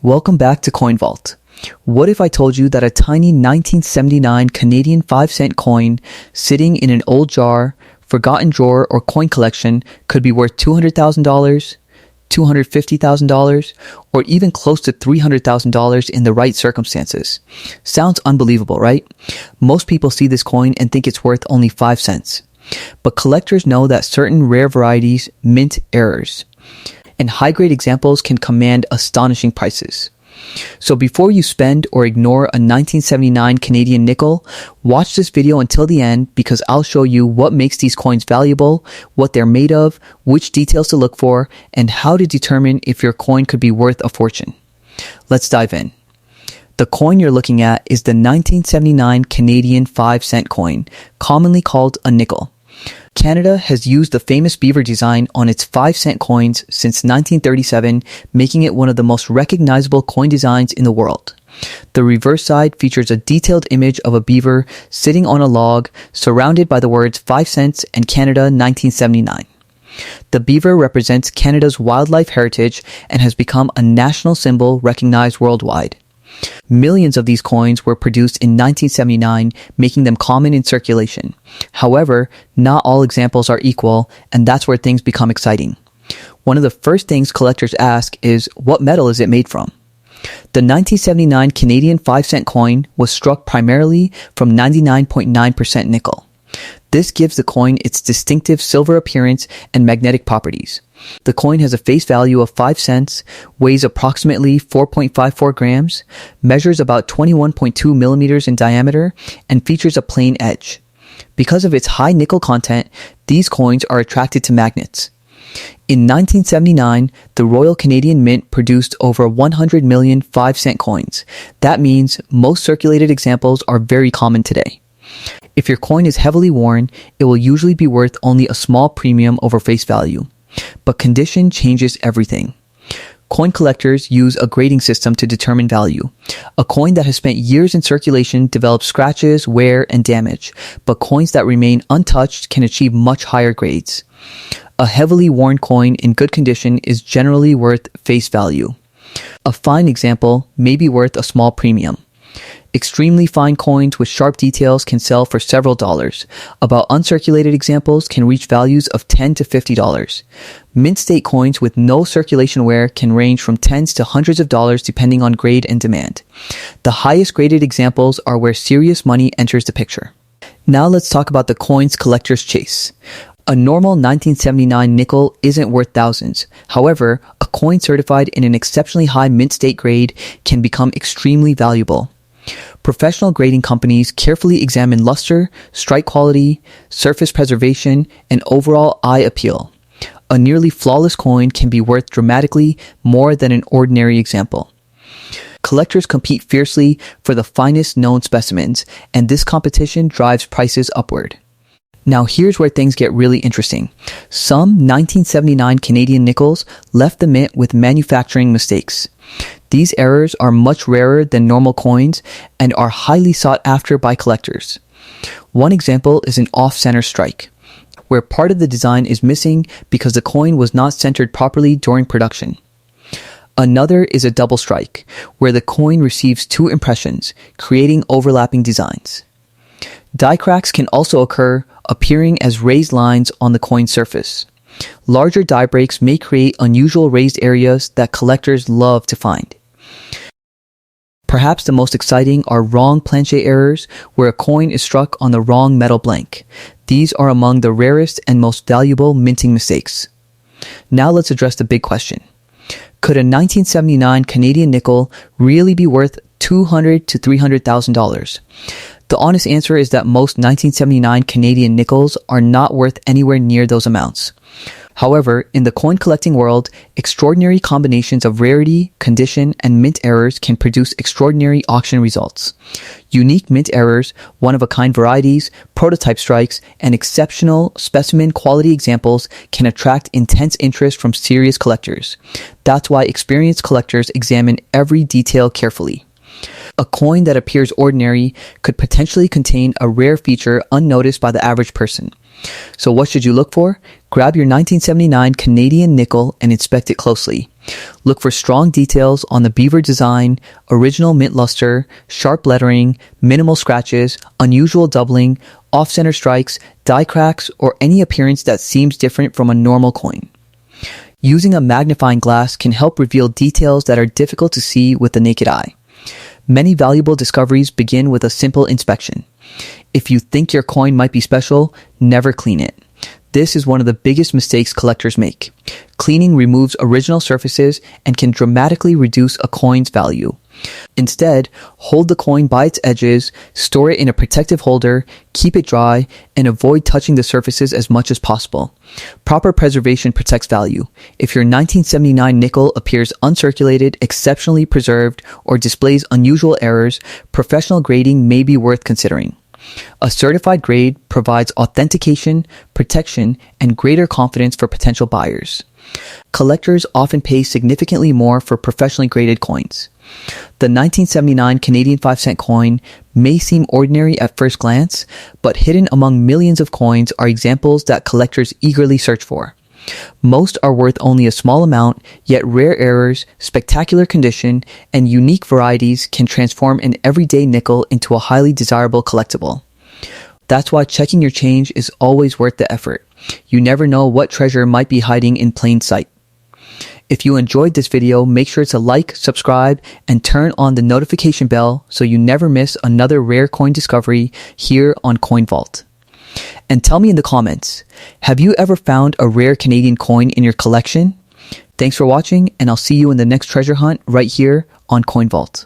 Welcome back to Coin Vault. What if I told you that a tiny 1979 Canadian 5-cent coin sitting in an old jar, forgotten drawer, or coin collection could be worth $200,000, $250,000, or even close to $300,000 in the right circumstances? Sounds unbelievable, right? Most people see this coin and think it's worth only 5 cents. But collectors know that certain rare varieties mint errors, and high-grade examples can command astonishing prices. So before you spend or ignore a 1979 Canadian nickel, watch this video until the end because I'll show you what makes these coins valuable, what they're made of, which details to look for, and how to determine if your coin could be worth a fortune. Let's dive in. The coin you're looking at is the 1979 Canadian 5-cent coin, commonly called a nickel. Canada has used the famous beaver design on its 5-cent coins since 1937, making it one of the most recognizable coin designs in the world. The reverse side features a detailed image of a beaver sitting on a log, surrounded by the words 5 cents and Canada 1979. The beaver represents Canada's wildlife heritage and has become a national symbol recognized worldwide. Millions of these coins were produced in 1979, making them common in circulation. However, not all examples are equal, and that's where things become exciting. One of the first things collectors ask is, what metal is it made from? The 1979 Canadian 5-cent coin was struck primarily from 99.9% nickel. This gives the coin its distinctive silver appearance and magnetic properties. The coin has a face value of 5 cents, weighs approximately 4.54 grams, measures about 21.2 millimeters in diameter, and features a plain edge. Because of its high nickel content, these coins are attracted to magnets. In 1979, the Royal Canadian Mint produced over 100 million 5-cent coins. That means most circulated examples are very common today. If your coin is heavily worn, it will usually be worth only a small premium over face value. But condition changes everything. Coin collectors use a grading system to determine value. A coin that has spent years in circulation develops scratches, wear, and damage, but coins that remain untouched can achieve much higher grades. A heavily worn coin in good condition is generally worth face value. A fine example may be worth a small premium. Extremely fine coins with sharp details can sell for several dollars. About uncirculated examples can reach values of $10 to $50. Mint state coins with no circulation wear can range from tens to hundreds of dollars depending on grade and demand. The highest graded examples are where serious money enters the picture. Now let's talk about the coins collectors chase. A normal 1979 nickel isn't worth thousands. However, a coin certified in an exceptionally high mint state grade can become extremely valuable. Professional grading companies carefully examine luster, strike quality, surface preservation, and overall eye appeal. A nearly flawless coin can be worth dramatically more than an ordinary example. Collectors compete fiercely for the finest known specimens, and this competition drives prices upward. Now here's where things get really interesting. Some 1979 Canadian nickels left the mint with manufacturing mistakes. These errors are much rarer than normal coins and are highly sought after by collectors. One example is an off-center strike, where part of the design is missing because the coin was not centered properly during production. Another is a double strike, where the coin receives 2 impressions, creating overlapping designs. Die cracks can also occur, appearing as raised lines on the coin surface. Larger die breaks may create unusual raised areas that collectors love to find. Perhaps the most exciting are wrong planchet errors, where a coin is struck on the wrong metal blank. These are among the rarest and most valuable minting mistakes. Now let's address the big question. Could a 1979 Canadian nickel really be worth $200,000 to $300,000? The honest answer is that most 1979 Canadian nickels are not worth anywhere near those amounts. However, in the coin collecting world, extraordinary combinations of rarity, condition, and mint errors can produce extraordinary auction results. Unique mint errors, one-of-a-kind varieties, prototype strikes, and exceptional specimen quality examples can attract intense interest from serious collectors. That's why experienced collectors examine every detail carefully. A coin that appears ordinary could potentially contain a rare feature unnoticed by the average person. So what should you look for? Grab your 1979 Canadian nickel and inspect it closely. Look for strong details on the beaver design, original mint luster, sharp lettering, minimal scratches, unusual doubling, off-center strikes, die cracks, or any appearance that seems different from a normal coin. Using a magnifying glass can help reveal details that are difficult to see with the naked eye. Many valuable discoveries begin with a simple inspection. If you think your coin might be special, never clean it. This is one of the biggest mistakes collectors make. Cleaning removes original surfaces and can dramatically reduce a coin's value. Instead, hold the coin by its edges, store it in a protective holder, keep it dry, and avoid touching the surfaces as much as possible. Proper preservation protects value. If your 1979 nickel appears uncirculated, exceptionally preserved, or displays unusual errors, professional grading may be worth considering. A certified grade provides authentication, protection, and greater confidence for potential buyers. Collectors often pay significantly more for professionally graded coins. The 1979 Canadian 5-cent coin may seem ordinary at first glance, but hidden among millions of coins are examples that collectors eagerly search for. Most are worth only a small amount, yet rare errors, spectacular condition, and unique varieties can transform an everyday nickel into a highly desirable collectible. That's why checking your change is always worth the effort. You never know what treasure might be hiding in plain sight. If you enjoyed this video, make sure to like, subscribe, and turn on the notification bell so you never miss another rare coin discovery here on Coin Vault. And tell me in the comments, have you ever found a rare Canadian coin in your collection? Thanks for watching, and I'll see you in the next treasure hunt right here on Coin Vault.